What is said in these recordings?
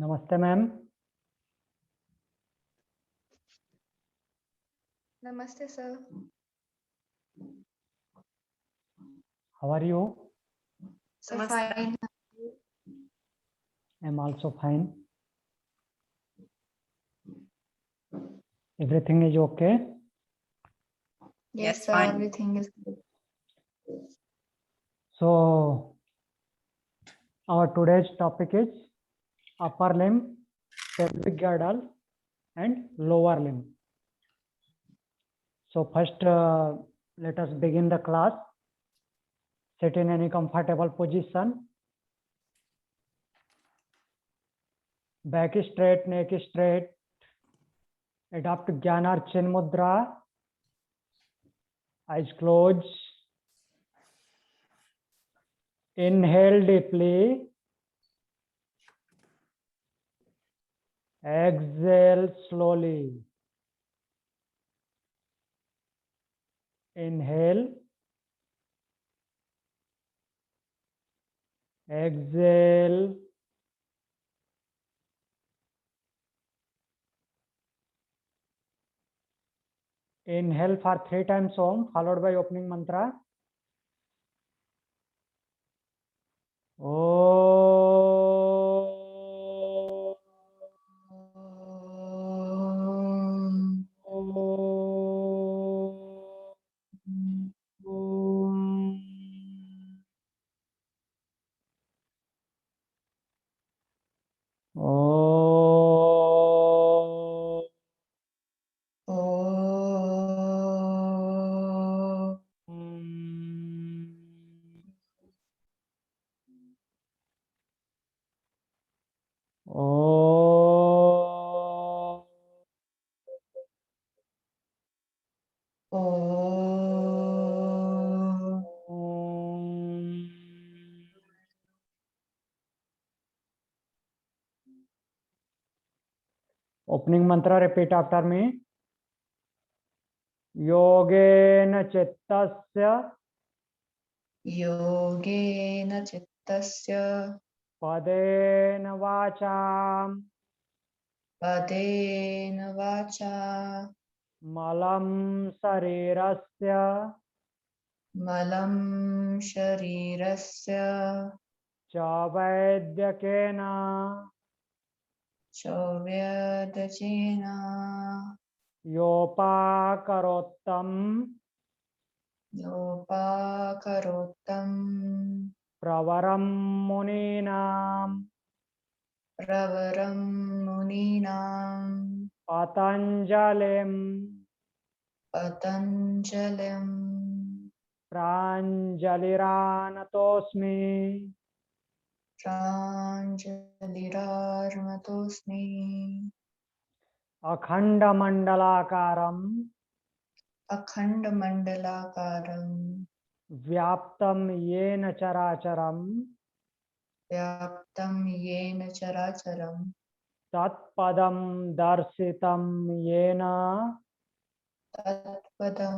नमस्ते ma'am. Namaste, sir. How are you? So fine. I am also fine. Everything is okay? Yes, sir. fine. Everything is good. So our today's topic is upper limb, pelvic girdle and lower limb. So first let us begin the class. Sit in any comfortable position. Back straight, neck straight. Adopt Jnana Chin Mudra. Eyes closed. Inhale deeply. Exhale slowly. Inhale. Exhale. Inhale for 3 times Om, followed by opening mantra. Om. Om. Om. Om. Om. Opening mantra, repeat after me. Yogena chittasya Yogena chittasya padena vacham padena vacha malam sarirasya malam sharirasya chavaidhyakena chavyadachena yopakarottam yopakarotam pravaram muninam pravaram muninam patanjalim patanjalim pranjaliranatosmi pranjalirarmatosmi अखंडमंडलाकारं अखण्डमण्डलाकारं व्याप्तं येन चराचरं व्याप्तं येन चराचरं तत्पदं दर्शितं येन तत्पदं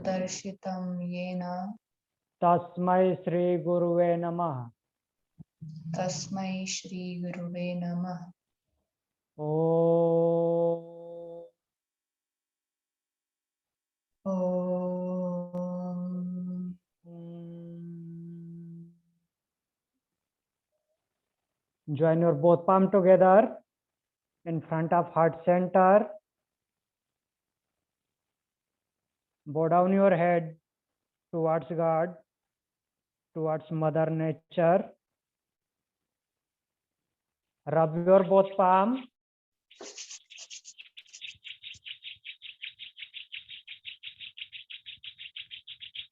दर्शितं येन तस्मै श्री गुरुवे नमः। तस्मै श्री गुरुवे नमः। ओम। ओम। Join your both palm together in front of heart center. Bow down your head towards God, towards Mother Nature. Rub your both palm.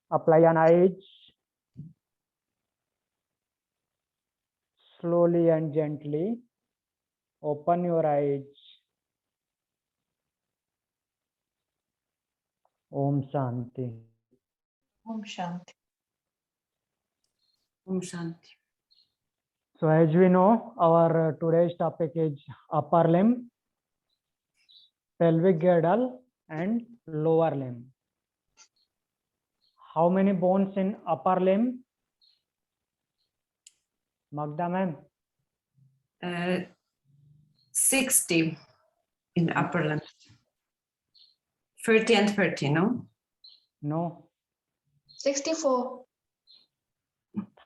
Apply an eyes. Slowly and gently open your eyes. Om Shanti. Om Shanti. Om Shanti. So as we know, our today's topic is upper limb, pelvic girdle and lower limb. How many bones in upper limb? Magda ma'am? 60 in upper limb. 30 and 30, no? No, 64.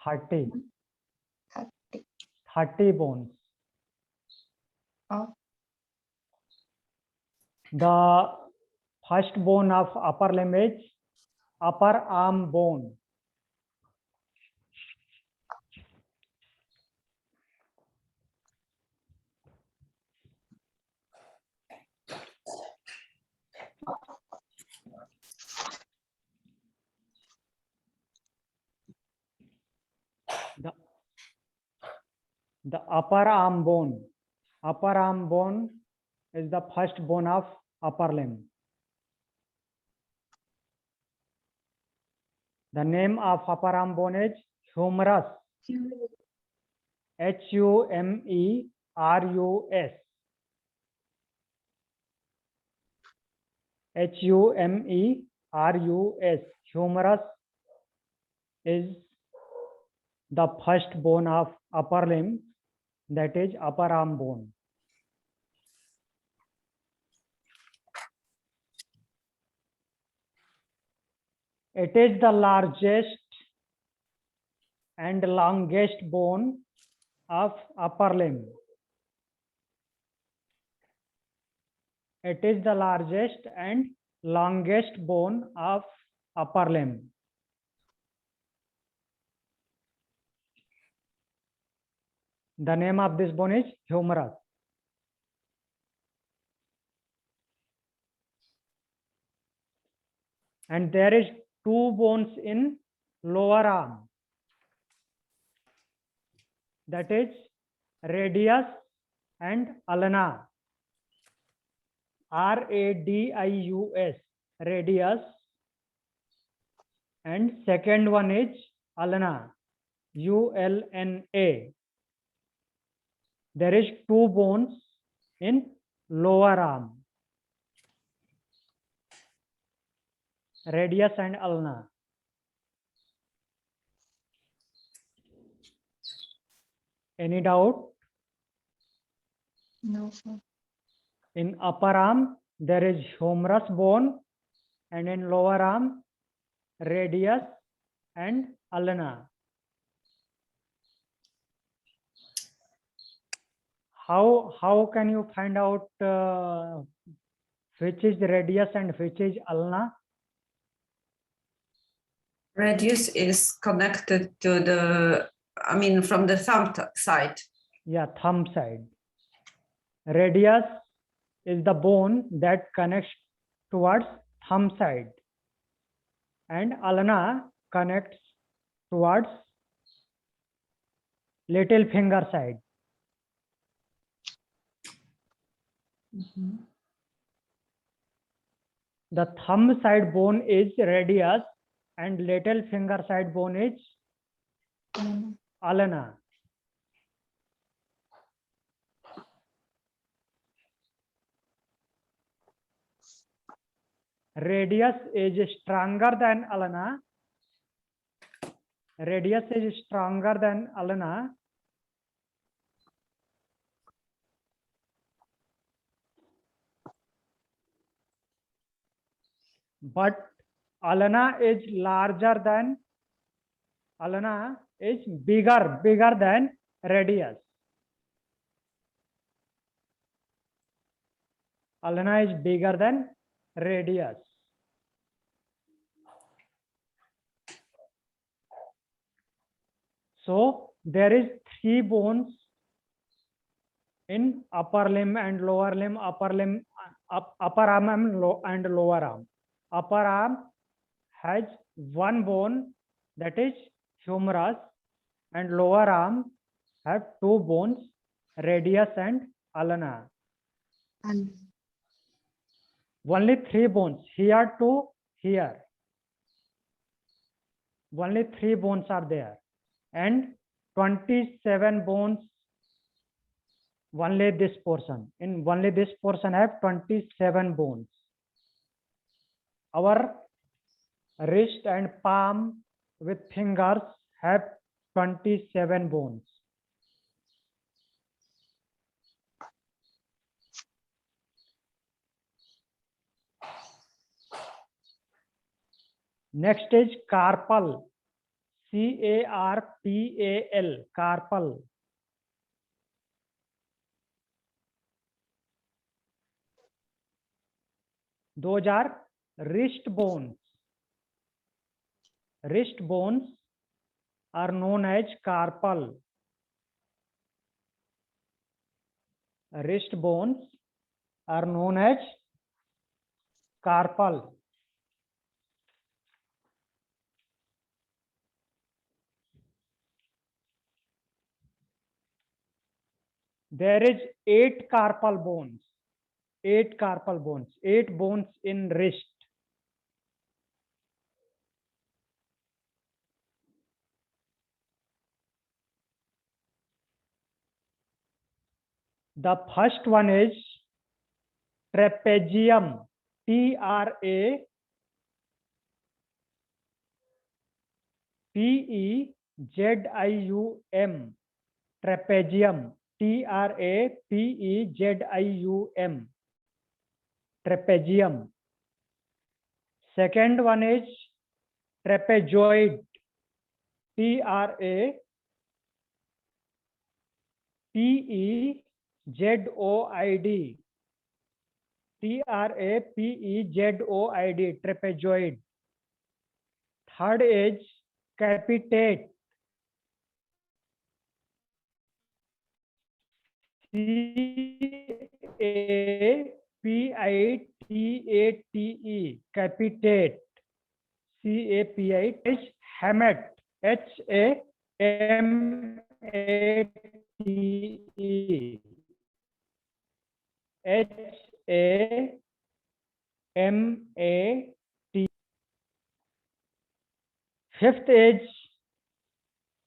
30. 30. 30 bones. Oh, The first bone of upper limb is upper arm bone. The upper arm bone. Upper arm bone is the first bone of upper limb. The name of upper arm bone is humerus. Humerus. Humerus. Humerus is the first bone of upper limb, that is upper arm bone. It is the largest and longest bone of upper limb. It is the largest and longest bone of upper limb. The name of this bone is humerus. And there is two bones in lower arm. That is radius and ulna. Radius, radius, and second one is ulna, ulna. There is two bones in lower arm, radius and ulna. Any doubt? no, sir. In upper arm, there is humerus bone, and in lower arm, radius and ulna. How can you find out which is radius and which is ulna? Radius is connected to the, I mean, from the thumb side. Yeah, thumb side. Radius is the bone that connects towards thumb side, and ulna connects towards little finger side. The thumb side bone is radius and little finger side bone is ulna. Radius is stronger than ulna. Radius is stronger than ulna. But ulna is larger than, ulna is bigger than radius. Ulna is bigger than radius. So there is three bones in upper limb and lower limb, upper arm and lower arm. Upper arm has one bone, that is humerus, and lower arm have two bones, radius and ulna. And Only three bones, here to here. Only three bones are there, and 27 bones. Only this portion. In only this portion have 27 bones. Our wrist and palm with fingers have 27 bones. Next is carpal. CARPAL. Carpal. Those are wrist bones. Wrist bones are known as carpal. Wrist bones are known as carpal. There is 8 carpal bones. 8 carpal bones. 8 bones in wrist. The first one is trapezium. TRAPEZIUM. Trapezium. TRAPEZIUM. Trapezium. Second one is trapezoid. TRAPEZOID. TRAPEZOID. Trapezoid. Third is capitate. CAPITATE. Capitate. CAPITATE is hamate. HAMATE. HAMATE. Fifth is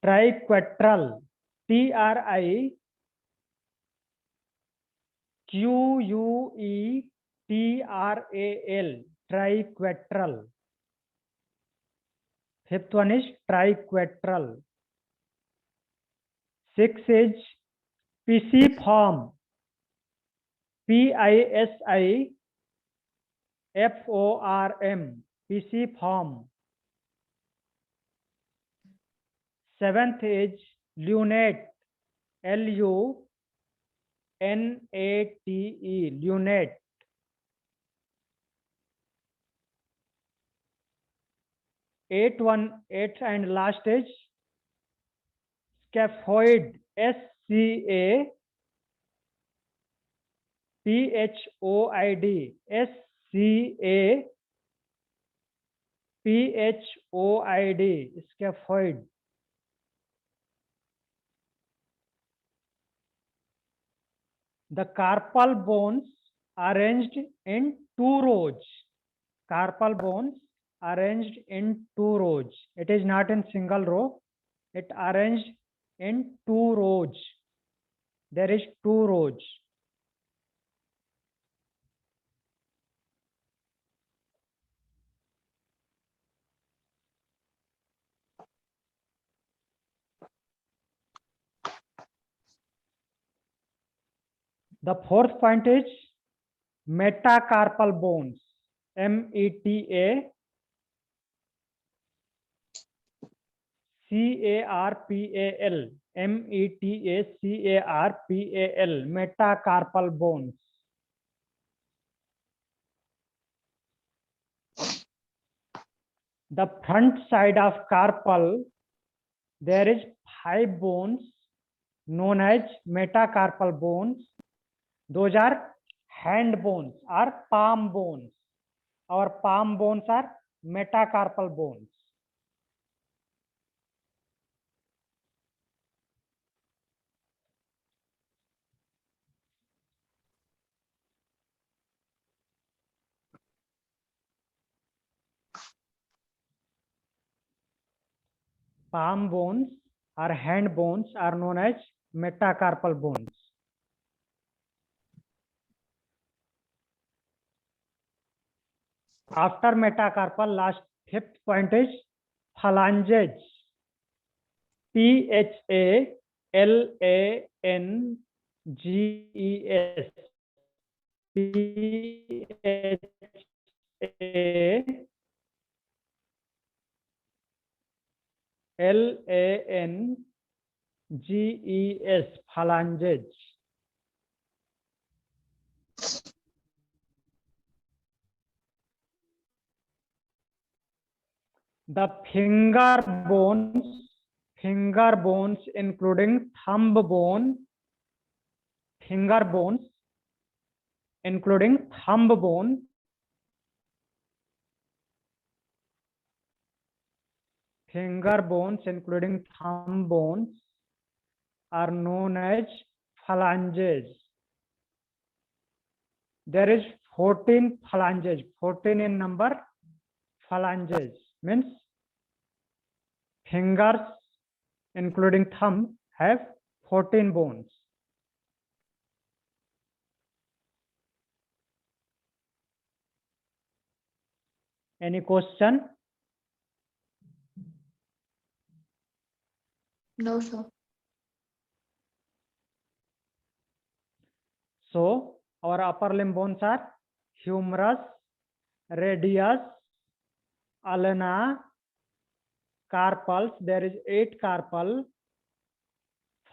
triquetral. TRIQUETRAL. Triquetral. Fifth one is triquetral. Sixth is pisiform. PISIFORM. Pisiform. Seventh is lunate. LUNATE. Lunate. Eighth and last is scaphoid. SCAPHOID. SCAPHOID. Scaphoid. The carpal bones arranged in 2 rows. Carpal bones arranged in 2 rows. It is not in single row. It arranged in 2 rows. There is 2 rows. The fourth point is metacarpal bones. META CARPAL. META CARPAL. Metacarpal bones. The front side of carpal, there is 5 bones known as metacarpal bones. Those are hand bones or palm bones. Our palm bones are metacarpal bones. Palm bones or hand bones are known as metacarpal bones. After metacarpal, last fifth point is phalanges. PHALANGES. Phalanges, phalanges. The finger bones including thumb bone, finger bones including thumb bone, finger bones including thumb bones are known as phalanges. There is 14 phalanges, 14 in number. Phalanges means fingers including thumb have 14 bones. Any question? No, sir. So our upper limb bones are humerus, radius, ulna, carpals. There is 8 carpal,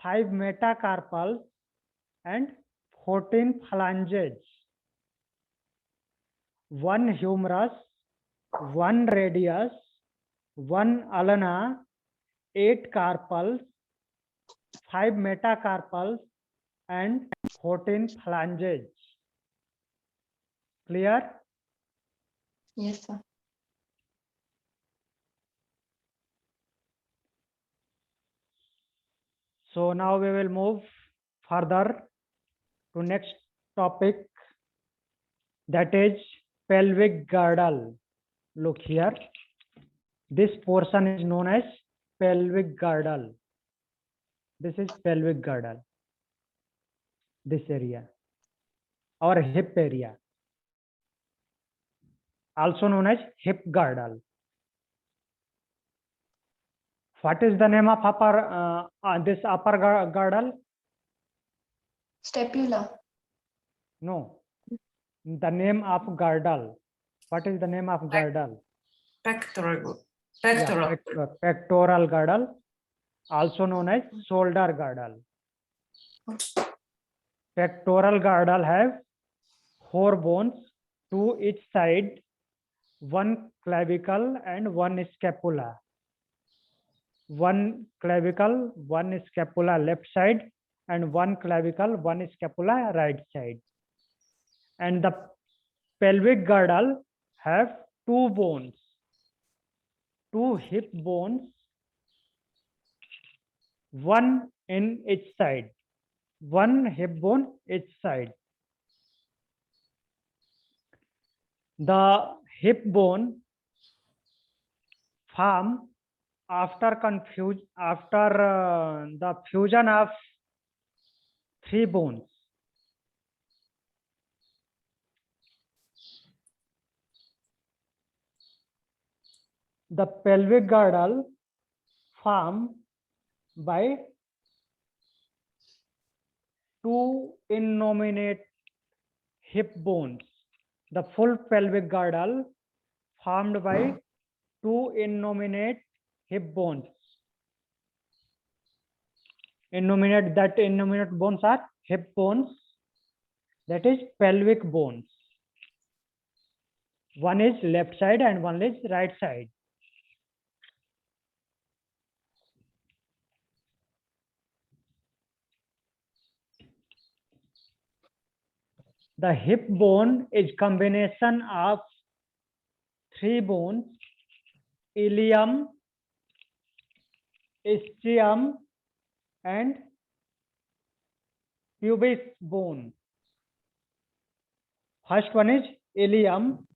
5 metacarpals, and 14 phalanges. 1 humerus, 1 radius, 1 ulna, 8 carpals, 5 metacarpals, and 14 phalanges. Clear? Yes, sir. So now we will move further to next topic, that is pelvic girdle. Look here. This portion is known as pelvic girdle. This is pelvic girdle. This area, or hip area, also known as hip girdle. What is the name of this upper girdle? Stapula. No. The name of girdle. What is the name of girdle? Pectoral. Yeah, pectoral girdle, also known as shoulder girdle. Pectoral girdle have 4 bones, 2 each side, 1 clavicle and 1 scapula. 1 clavicle, 1 scapula left side, and 1 clavicle, 1 scapula right side. And the pelvic girdle have 2 bones, 2 hip bones, 1 in each side, 1 hip bone each side. The hip bone form after the fusion of 3 bones. The pelvic girdle formed by 2 innominate hip bones. The full pelvic girdle formed by 2 innominate hip bones. Innominate bones are hip bones, that is pelvic bones. One is left side and one is right side. The hip bone is combination of 3 bones: ilium, ischium, and pubic bone. First one is ilium,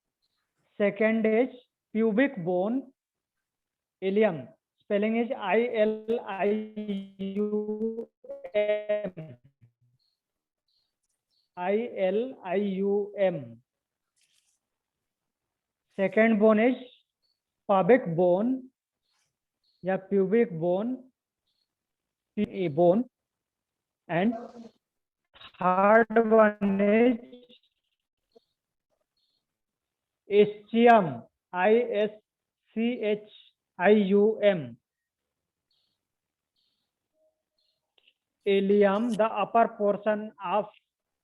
second is pubic bone. Ilium, spelling is I-L-I-U-M. I-L-I-U-M. Second bone is pubic bone, या pubic bone, bone, and third one is ischium, I-S-C-H-I-U-M. ilium. The upper portion of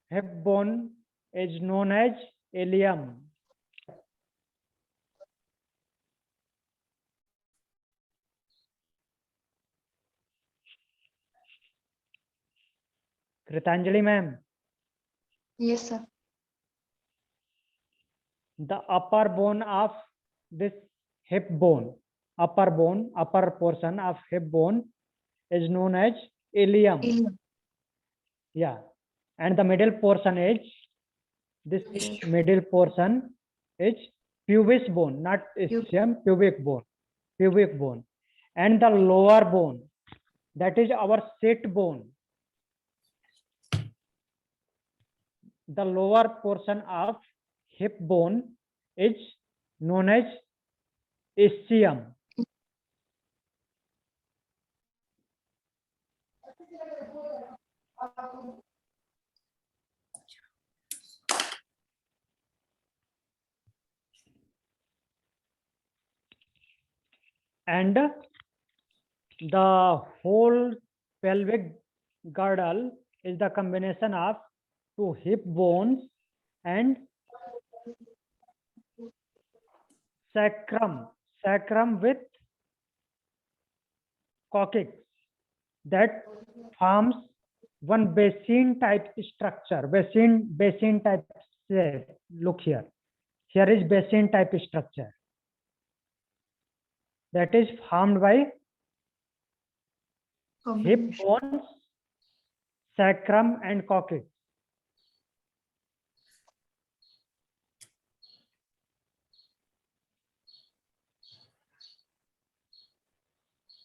hip bone is known as ilium. Kritanjali ma'am, Yes, sir. the upper bone of this hip bone, upper portion of hip bone is known as ilium. Ilium. Yeah, and the middle portion is this Yes. middle portion is pubis bone, not ischium, pubic bone, and the lower bone, that is our sit bone. The lower portion of hip bone is known as ischium. And the whole pelvic girdle is the combination of two hip bones and sacrum with coccyx that forms one basin type structure. Basin type. Look here. Here is basin type structure that is formed by hip Combination. bones, sacrum, and coccyx.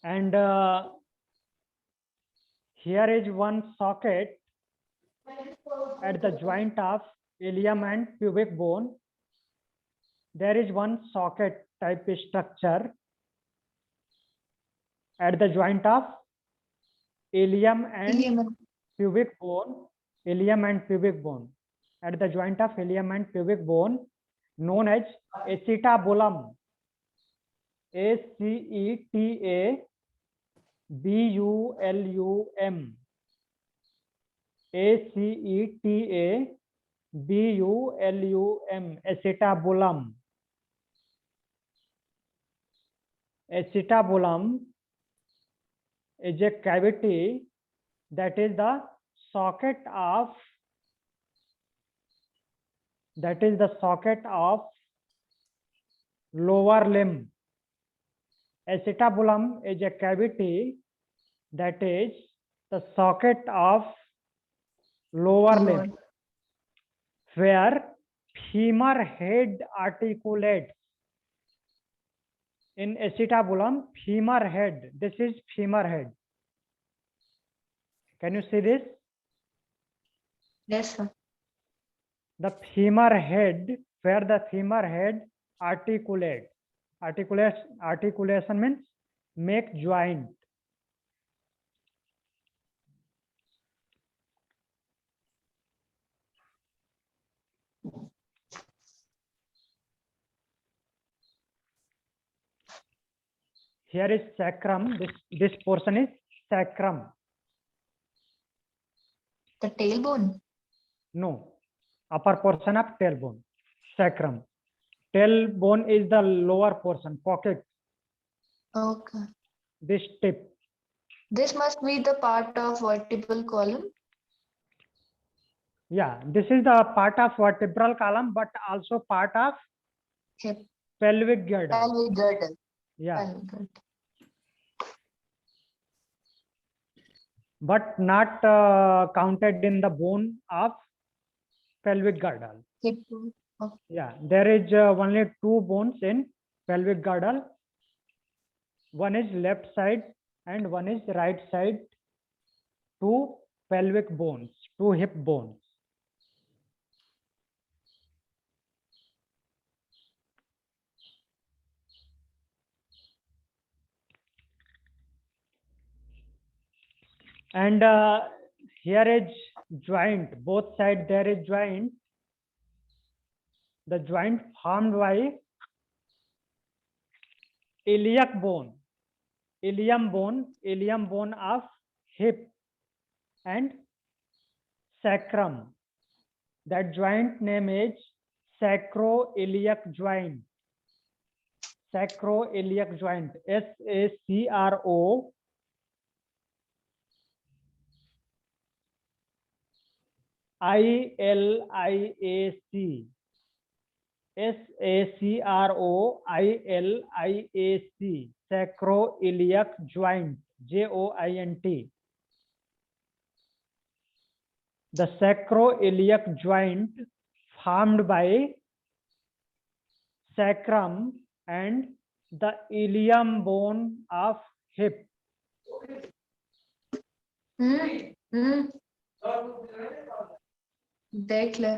And here is one socket at the joint of ilium and pubic bone. There is one socket type structure at the joint of ilium and Ilium. pubic bone. Ilium and pubic bone. At the joint of ilium and pubic bone, known as acetabulum. ACETABULUM. ACETABULUM. Acetabulum. Acetabulum is a cavity that is the socket of lower limb. Acetabulum is a cavity that is the socket of lower limb, where femur head articulates. In acetabulum, femur head. This is femur head. Can you see this? Yes, sir. The femur head, where the femur head articulates. Articulation means make joint. Here is sacrum. This portion is sacrum. The tailbone. No, upper portion of tailbone. Sacrum. Tailbone is the lower portion, coccyx. Okay. This tip. This must be the part of vertebral column. Yeah, this is the part of vertebral column, but also part of Hip. pelvic girdle. Pelvic girdle. Yeah, Pelvic girdle. but not counted in the bone of pelvic girdle. Hip bone. Okay. Yeah, there is only two bones in pelvic girdle. One is left side and one is right side. Two pelvic bones, two hip bones. And here is joint, both sides there is joint. The joint formed by iliac bone, ilium bone of hip, and sacrum. That joint name is sacroiliac joint. Sacroiliac joint. SACRO ILIAC. SACROILIAC. Sacroiliac joint. JOINT. The sacroiliac joint formed by sacrum and the ilium bone of hip. देख ले.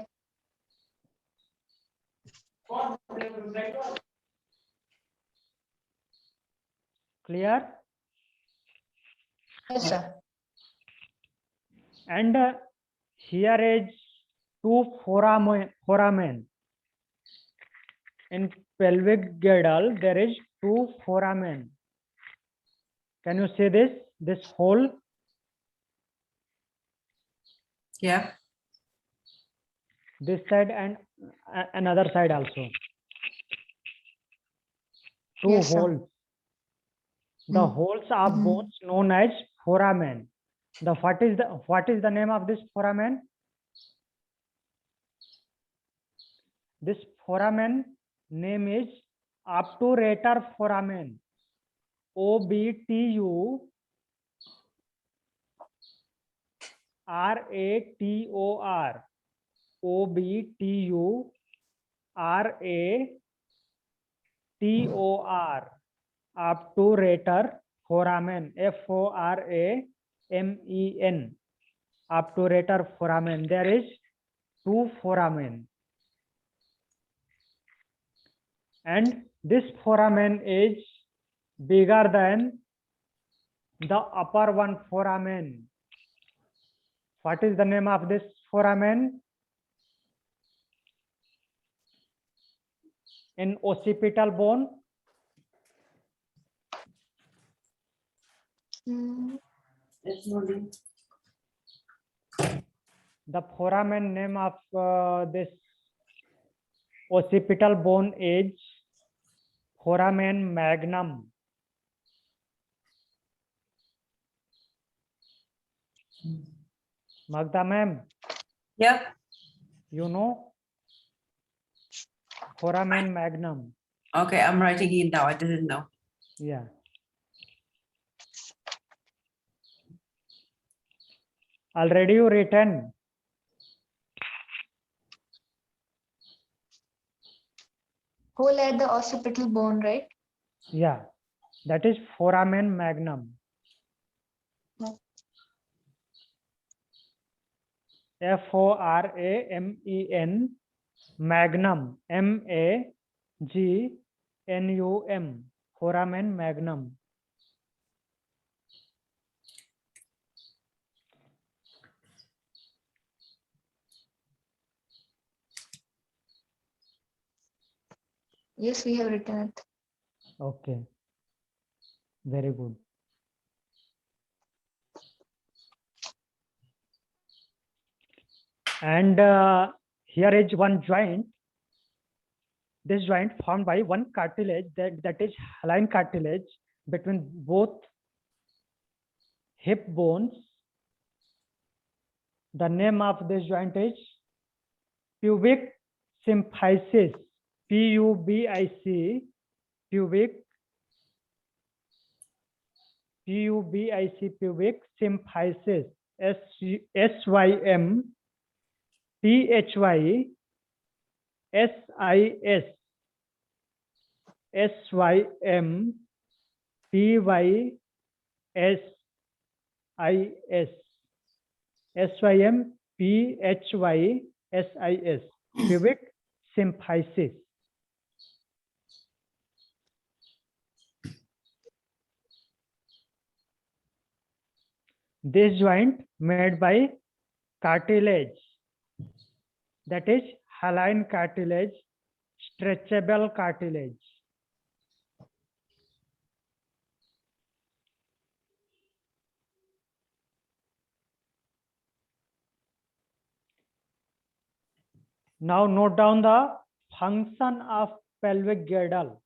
Clear? Yes, sir. And here is two foramen. In pelvic girdle, there is two foramen. Can you see this? This hole? Yeah. This side and another side also. Two Yes, sir. holes. The holes of bones known as foramen. What is the name of this foramen? This foramen name is obturator foramen. OBTU RATOR. OBTU RATOR. Obturator foramen. FORAMEN. Obturator foramen. There is two foramen. And this foramen is bigger than the upper one foramen. What is the name of this foramen? In occipital bone, the foramen name of this occipital bone is foramen magnum. Magda ma'am, Yeah. you know foramen magnum. Okay, I'm writing it now. I didn't know. Yeah. Already you written. Hole at the occipital bone, right? Yeah. That is foramen magnum. FORAMEN magnum. MAGNUM. Foramen magnum. Yes, we have written it. Okay. Very good. And here is one joint. This joint formed by one cartilage, that is hyaline cartilage between both hip bones. The name of this joint is pubic symphysis. PUBIC. Pubic symphysis. SYM PHY SIS. SYM PYSIS. SYM PHYSIS. Pubic symphysis. This joint made by cartilage, that is hyaline cartilage, stretchable cartilage. Now note down the function of pelvic girdle.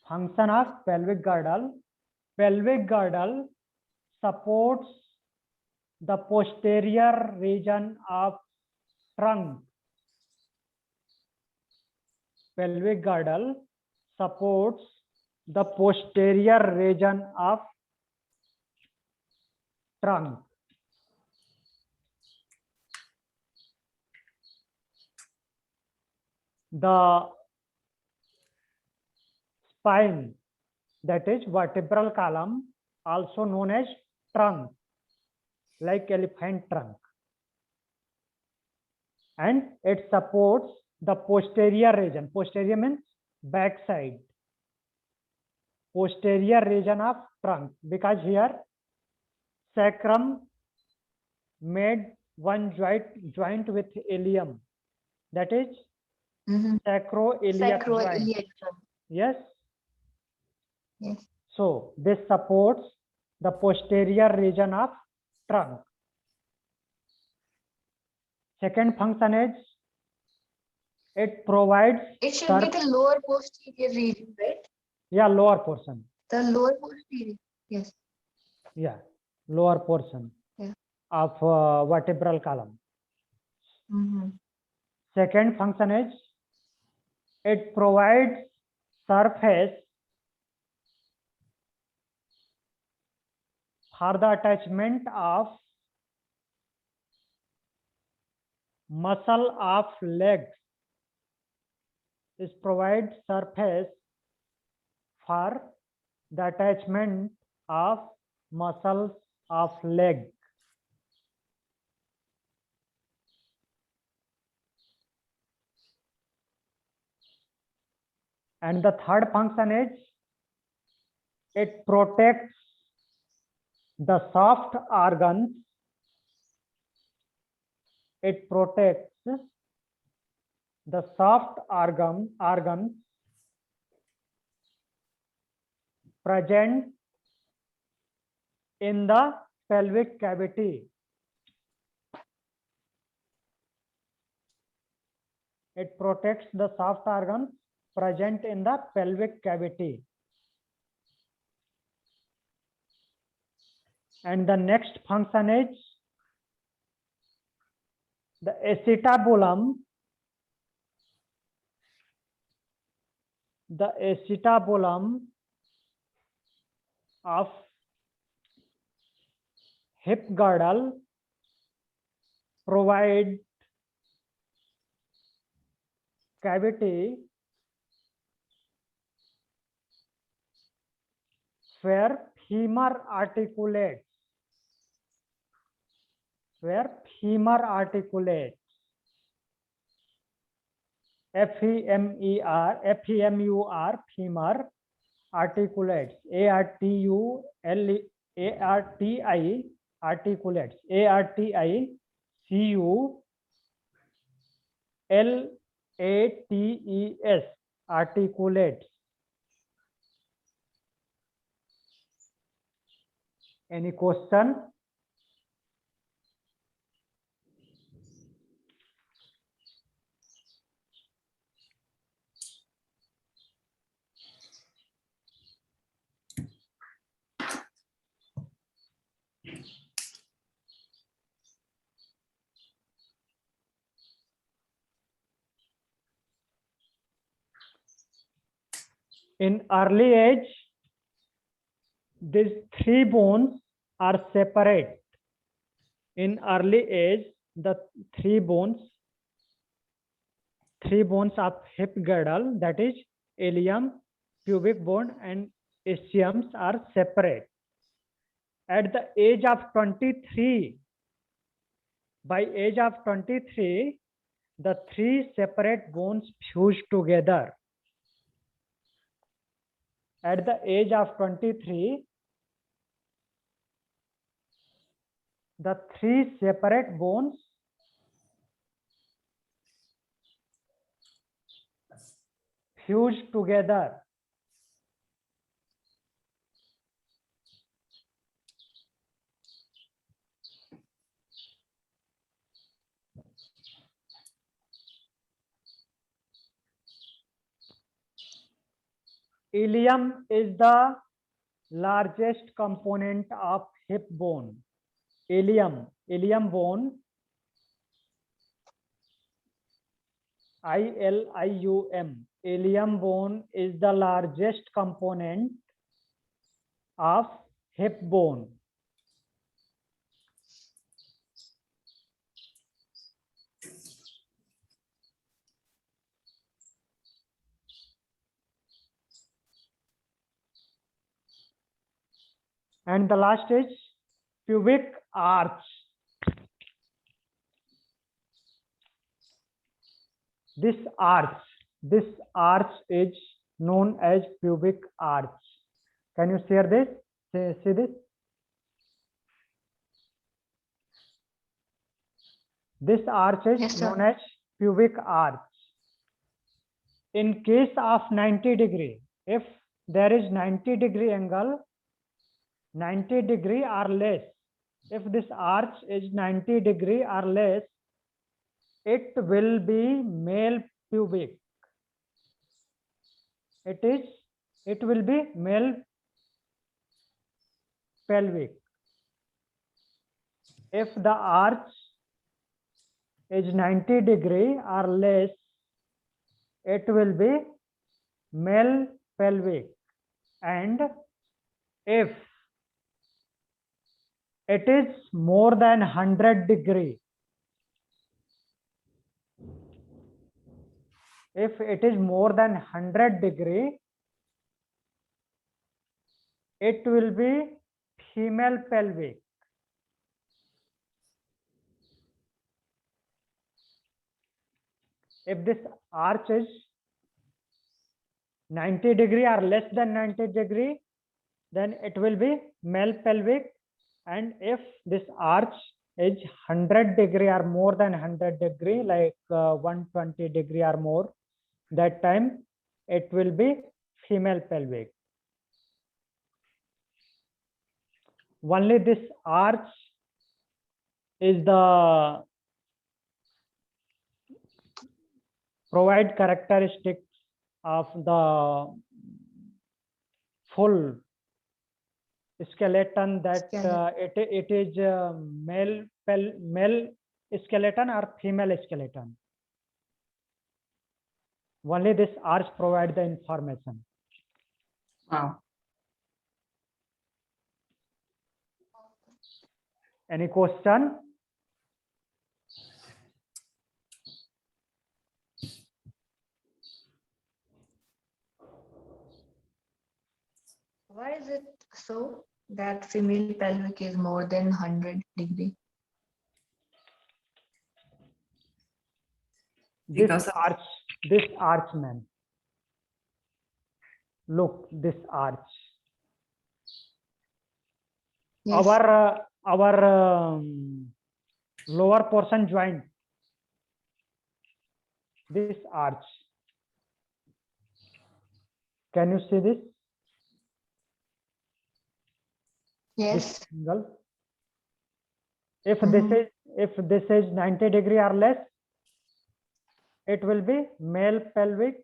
Function of pelvic girdle. Pelvic girdle supports the posterior region of trunk. Pelvic girdle supports the posterior region of trunk. The spine, that is vertebral column, also known as trunk, like elephant trunk, and it supports the posterior region. Posterior means back side. Posterior region of trunk, because here sacrum made one joint with ilium, that is sacroiliac joint. Sacroiliac joint. Yes. Yes. So this supports the posterior region of trunk. Second function is it provides. It should be the lower posterior region, right? Yeah, lower portion. The lower posterior. Yes. Yeah, lower portion Yeah. of vertebral column. Mhm. Second function is it provides surface for the attachment of muscle of legs. It provides surface for the attachment of muscles of leg. And the third function is it protects the soft organs. It protects the soft organs present in the pelvic cavity. It protects the soft organs present in the pelvic cavity. And the next function is the acetabulum. The acetabulum of hip girdle provide cavity where femur articulates. FEMUR articulates. FEMUR articulates. ARTI articulates. ARTICULATES articulates. Any question? In early age, these three bones are separate. In early age, the three bones of hip girdle, that is ilium, pubic bone, and ischiums, are separate. At the age of 23, by age of 23, the three separate bones fuse together. At the age of 23, the three separate bones fuse together. Ilium is the largest component of hip bone. Ilium bone, ILIUM. Ilium bone is the largest component of hip bone. And the last is pubic arch. This arch is known as pubic arch. Can you see this? See this? This arch is Yes, sir. known as pubic arch. In case of 90 degree, if there is 90-degree angle, 90 degree or less, if this arch is 90 degree or less, it will be male pubic. It will be male pelvic. If the arch is 90 degree or less, it will be male pelvic. And if it is more than 100 degree, if it is more than 100 degree, it will be female pelvic. If this arch is 90 degree or less than 90 degree, then it will be male pelvic. And if this arch is 100 degree or more than 100 degree, like 120 degree or more, that time it will be female pelvic. Only this arch is the provide characteristics of the full skeleton, that it is male skeleton or female skeleton. Only this arch provide the information. Wow. Any question? Why is it so that female pelvic is more than 100 degree? Because of- This arch, man. Look, this arch. Yes. Our lower portion joint. This arch. Can you see this? Yes. This angle. If this is 90 degree or less, it will be male pelvic.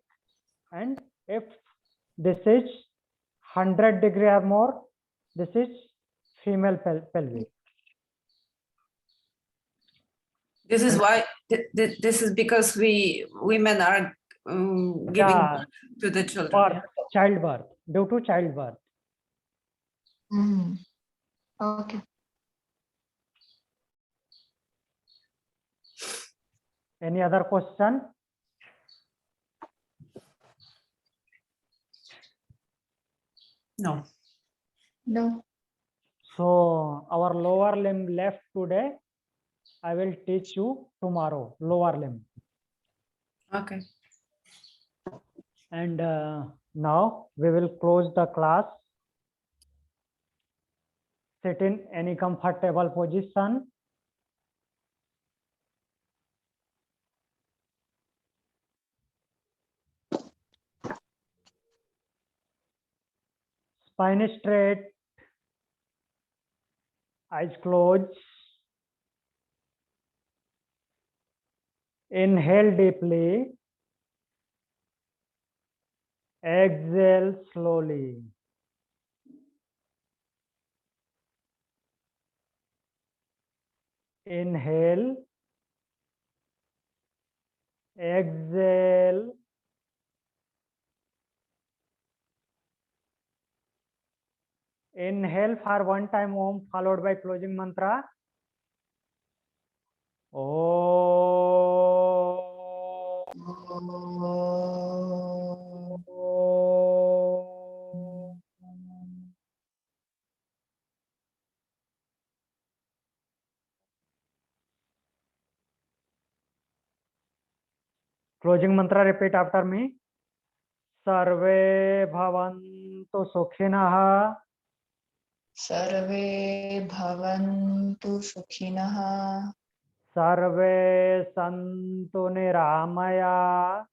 And if this is 100 degree or more, this is female pelvic. This is why this is because women are giving Yeah, birth to the children. childbirth, due to childbirth. Okay. Any other question? No. No. So our lower limb left today. I will teach you tomorrow, lower limb. Okay. And now we will close the class. Sit in any comfortable position. Spine straight. Eyes closed. Inhale deeply. Exhale slowly. Inhale. Exhale. Inhale for one time Om followed by closing mantra. Om. Closing mantra, repeat after me. Sarve bhavantu sukhinah. Sarve bhavantu sukhinah. Sarve santu niramaya.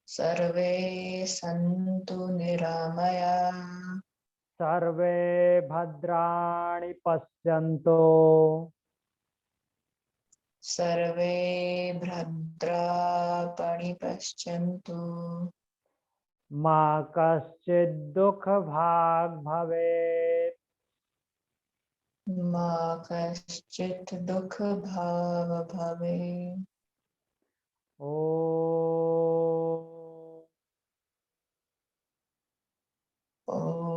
Sarve santu niramaya. Sarve bhadrani paschyantu. Sarve bhadra panipaschyantu. Ma kaschid dukha bhag bhavet. Ma kaschit dukha bhava bhave. Om. Om.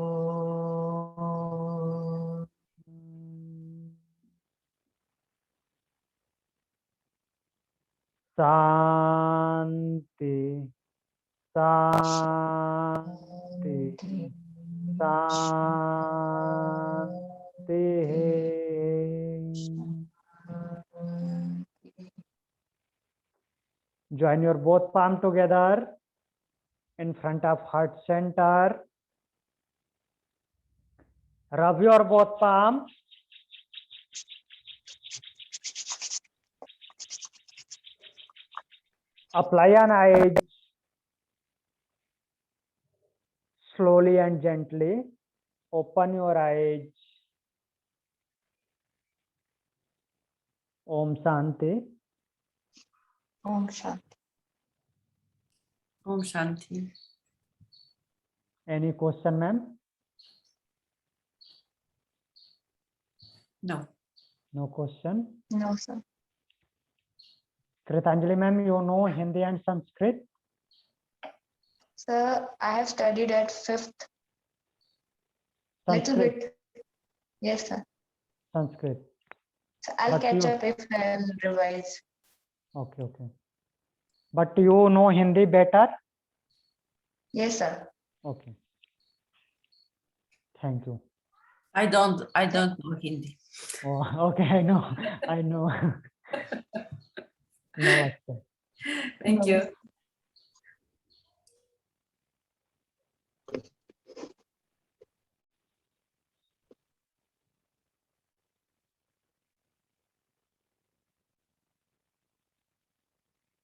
Shanti. Shanti. Shanti. Join your both palm together in front of heart center. Rub your both palm. Apply an eyes slowly and gently. Open your eyes. Om Shanti. Om Shanti. Om Shanti. Any question, ma'am? No. No question. No, sir. Kritanjali, ma'am, you know Hindi and Sanskrit? Sir, I have studied at 5th. Little Sanskrit. bit. Yes, sir. Sanskrit. So I'll But catch you- up if I'll revise. Okay, okay. But you know Hindi better? Yes, sir. Okay. Thank you. I don't know Hindi. Oh, okay, I know. I know. Namaste. Thank you.